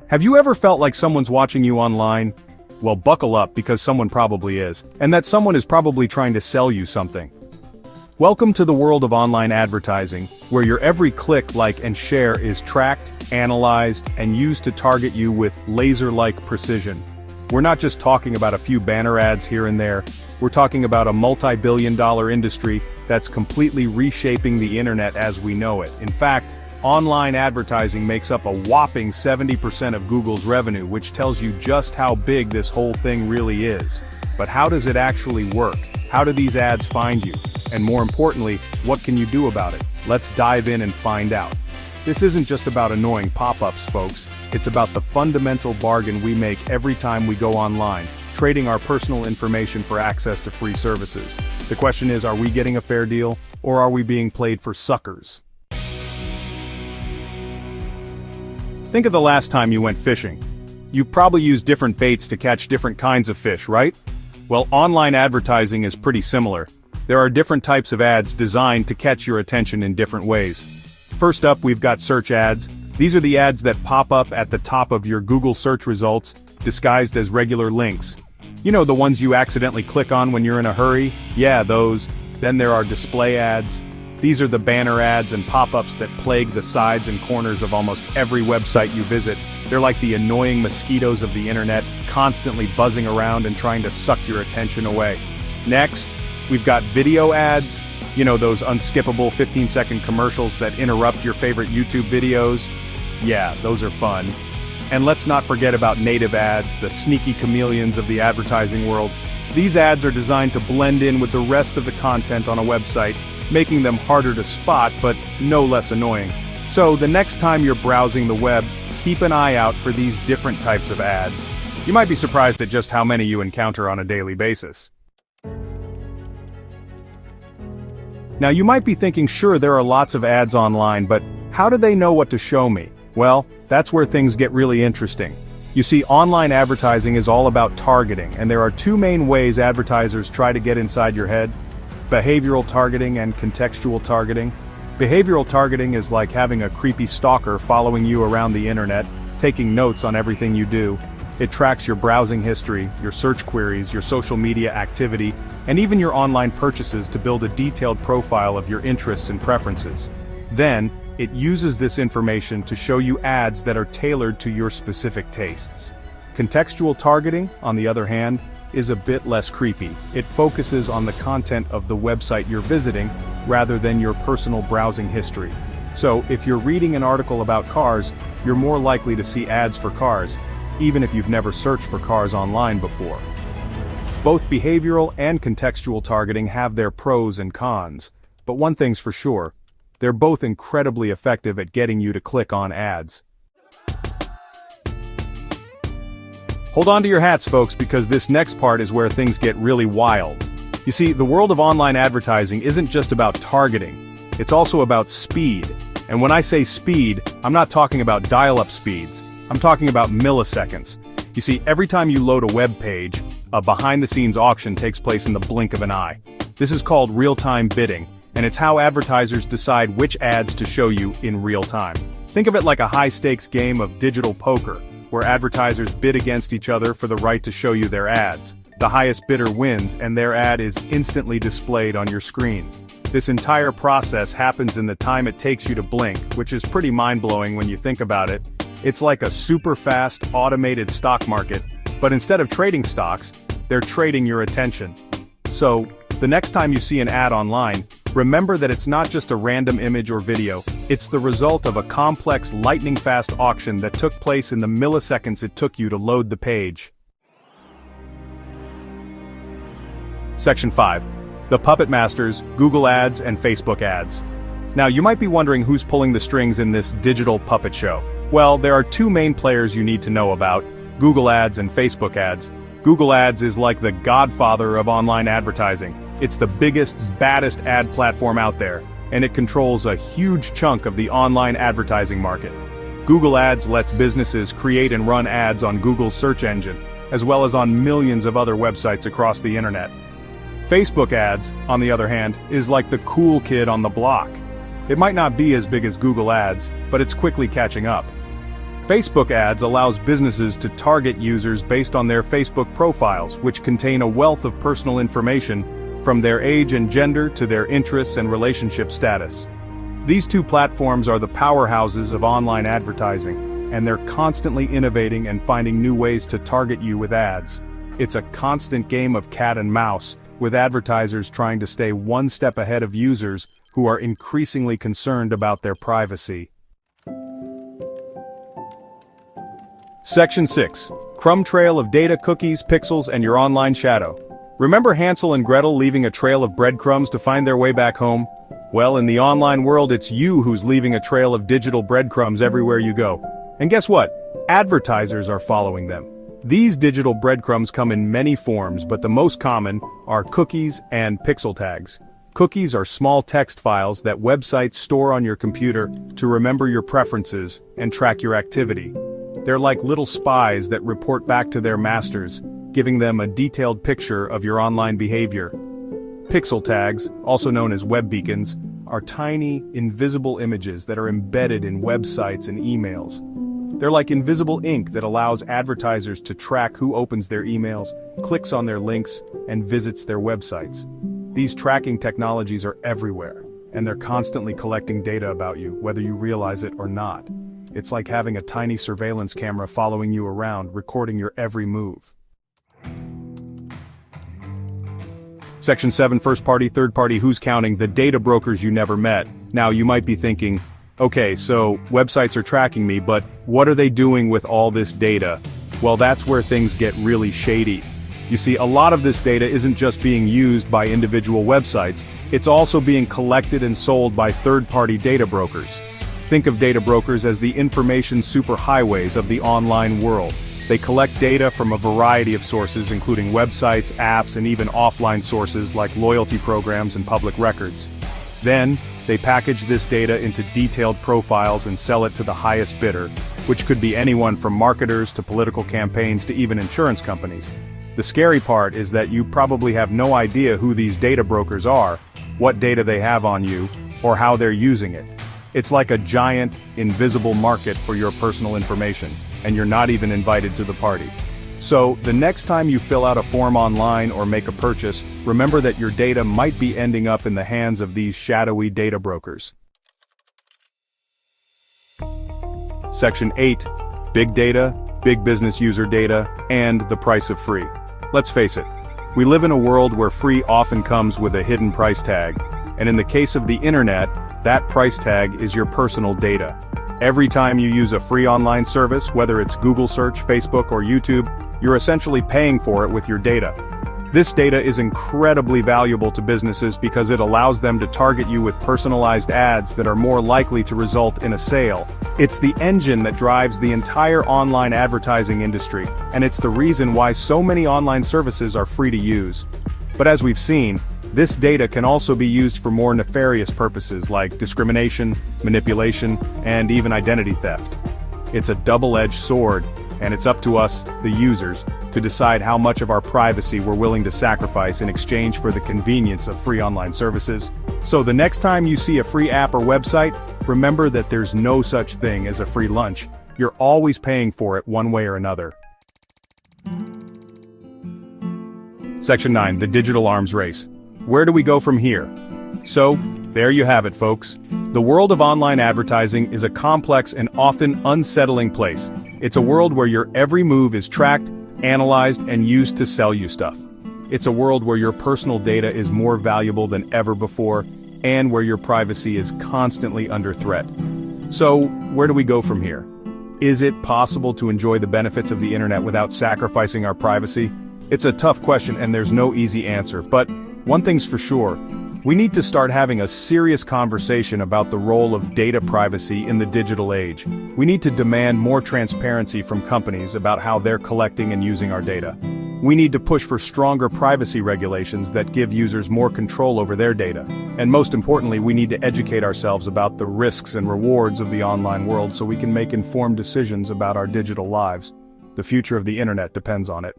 Have you ever felt like someone's watching you online? Well, buckle up because someone probably is, and that someone is probably trying to sell you something. Welcome to the world of online advertising, where your every click, like, and share is tracked, analyzed, and used to target you with laser-like precision. We're not just talking about a few banner ads here and there, we're talking about a multi-billion-dollar industry that's completely reshaping the internet as we know it. In fact, online advertising makes up a whopping 70% of Google's revenue, which tells you just how big this whole thing really is. But how does it actually work? How do these ads find you? And more importantly, what can you do about it? Let's dive in and find out. This isn't just about annoying pop-ups, folks. It's about the fundamental bargain we make every time we go online, trading our personal information for access to free services. The question is, are we getting a fair deal, or are we being played for suckers? Think of the last time you went fishing. You probably used different baits to catch different kinds of fish, right? Well, online advertising is pretty similar. There are different types of ads designed to catch your attention in different ways. First up, we've got search ads. These are the ads that pop up at the top of your Google search results, disguised as regular links. You know, the ones you accidentally click on when you're in a hurry? Yeah, those. Then there are display ads. These are the banner ads and pop-ups that plague the sides and corners of almost every website you visit. They're like the annoying mosquitoes of the internet, constantly buzzing around and trying to suck your attention away. Next, we've got video ads. You know, those unskippable 15-second commercials that interrupt your favorite YouTube videos? Yeah, those are fun. And let's not forget about native ads, the sneaky chameleons of the advertising world. These ads are designed to blend in with the rest of the content on a website, making them harder to spot but no less annoying. So the next time you're browsing the web, keep an eye out for these different types of ads. You might be surprised at just how many you encounter on a daily basis. Now you might be thinking, sure, there are lots of ads online, but how do they know what to show me? Well, that's where things get really interesting. You see, online advertising is all about targeting, and there are two main ways advertisers try to get inside your head: behavioral targeting and contextual targeting. Behavioral targeting is like having a creepy stalker following you around the internet, taking notes on everything you do. It tracks your browsing history, your search queries, your social media activity, and even your online purchases to build a detailed profile of your interests and preferences. Then, it uses this information to show you ads that are tailored to your specific tastes. Contextual targeting, on the other hand, is a bit less creepy. It focuses on the content of the website you're visiting, rather than your personal browsing history. So, if you're reading an article about cars, you're more likely to see ads for cars, even if you've never searched for cars online before. Both behavioral and contextual targeting have their pros and cons, but one thing's for sure: they're both incredibly effective at getting you to click on ads. Hold on to your hats, folks, because this next part is where things get really wild. You see, the world of online advertising isn't just about targeting, it's also about speed. And when I say speed, I'm not talking about dial-up speeds, I'm talking about milliseconds. You see, every time you load a web page, a behind-the-scenes auction takes place in the blink of an eye. This is called real-time bidding, and it's how advertisers decide which ads to show you in real time. Think of it like a high-stakes game of digital poker, where advertisers bid against each other for the right to show you their ads. The highest bidder wins, and their ad is instantly displayed on your screen. This entire process happens in the time it takes you to blink, which is pretty mind-blowing when you think about it. It's like a super-fast, automated stock market, but instead of trading stocks, they're trading your attention. So, the next time you see an ad online, remember that it's not just a random image or video, it's the result of a complex, lightning-fast auction that took place in the milliseconds it took you to load the page. Section 5. The Puppet Masters, Google Ads and Facebook Ads. Now you might be wondering who's pulling the strings in this digital puppet show. Well, there are two main players you need to know about: Google Ads and Facebook Ads. Google Ads is like the godfather of online advertising. It's the biggest, baddest ad platform out there, and it controls a huge chunk of the online advertising market. Google Ads lets businesses create and run ads on Google's search engine, as well as on millions of other websites across the internet. Facebook Ads, on the other hand, is like the cool kid on the block. It might not be as big as Google Ads, but it's quickly catching up. Facebook ads allows businesses to target users based on their Facebook profiles, which contain a wealth of personal information, from their age and gender to their interests and relationship status. These two platforms are the powerhouses of online advertising, and they're constantly innovating and finding new ways to target you with ads. It's a constant game of cat and mouse, with advertisers trying to stay one step ahead of users who are increasingly concerned about their privacy. Section 6. Crumb trail of data, cookies, pixels, and your online shadow. Remember Hansel and Gretel leaving a trail of breadcrumbs to find their way back home? Well, in the online world, it's you who's leaving a trail of digital breadcrumbs everywhere you go. And guess what? Advertisers are following them. These digital breadcrumbs come in many forms, but the most common are cookies and pixel tags. Cookies are small text files that websites store on your computer to remember your preferences and track your activity. They're like little spies that report back to their masters, giving them a detailed picture of your online behavior. Pixel tags, also known as web beacons, are tiny, invisible images that are embedded in websites and emails. They're like invisible ink that allows advertisers to track who opens their emails, clicks on their links, and visits their websites. These tracking technologies are everywhere, and they're constantly collecting data about you, whether you realize it or not. It's like having a tiny surveillance camera following you around, recording your every move. Section 7. First party, third party, who's counting? The data brokers you never met. Now you might be thinking, okay, so websites are tracking me, but what are they doing with all this data? Well, that's where things get really shady. You see, a lot of this data isn't just being used by individual websites, it's also being collected and sold by third-party data brokers. Think of data brokers as the information superhighways of the online world. They collect data from a variety of sources, including websites, apps, and even offline sources like loyalty programs and public records. Then, they package this data into detailed profiles and sell it to the highest bidder, which could be anyone from marketers to political campaigns to even insurance companies. The scary part is that you probably have no idea who these data brokers are, what data they have on you, or how they're using it. It's like a giant, invisible market for your personal information, and you're not even invited to the party. So, the next time you fill out a form online or make a purchase, remember that your data might be ending up in the hands of these shadowy data brokers. Section 8. Big data, big business user data, and the price of free. Let's face it, we live in a world where free often comes with a hidden price tag, and in the case of the internet, that price tag is your personal data. Every time you use a free online service, whether it's Google Search, Facebook, or YouTube, you're essentially paying for it with your data. This data is incredibly valuable to businesses because it allows them to target you with personalized ads that are more likely to result in a sale. It's the engine that drives the entire online advertising industry, and it's the reason why so many online services are free to use. But as we've seen, this data can also be used for more nefarious purposes like discrimination, manipulation, and even identity theft. It's a double-edged sword, and it's up to us, the users, to decide how much of our privacy we're willing to sacrifice in exchange for the convenience of free online services. So the next time you see a free app or website, remember that there's no such thing as a free lunch. You're always paying for it one way or another. Section 9. The digital arms race. Where do we go from here? So, there you have it, folks. The world of online advertising is a complex and often unsettling place. It's a world where your every move is tracked, analyzed, and used to sell you stuff. It's a world where your personal data is more valuable than ever before, and where your privacy is constantly under threat. So, where do we go from here? Is it possible to enjoy the benefits of the internet without sacrificing our privacy? It's a tough question and there's no easy answer, but one thing's for sure, we need to start having a serious conversation about the role of data privacy in the digital age. We need to demand more transparency from companies about how they're collecting and using our data. We need to push for stronger privacy regulations that give users more control over their data. And most importantly, we need to educate ourselves about the risks and rewards of the online world so we can make informed decisions about our digital lives. The future of the internet depends on it.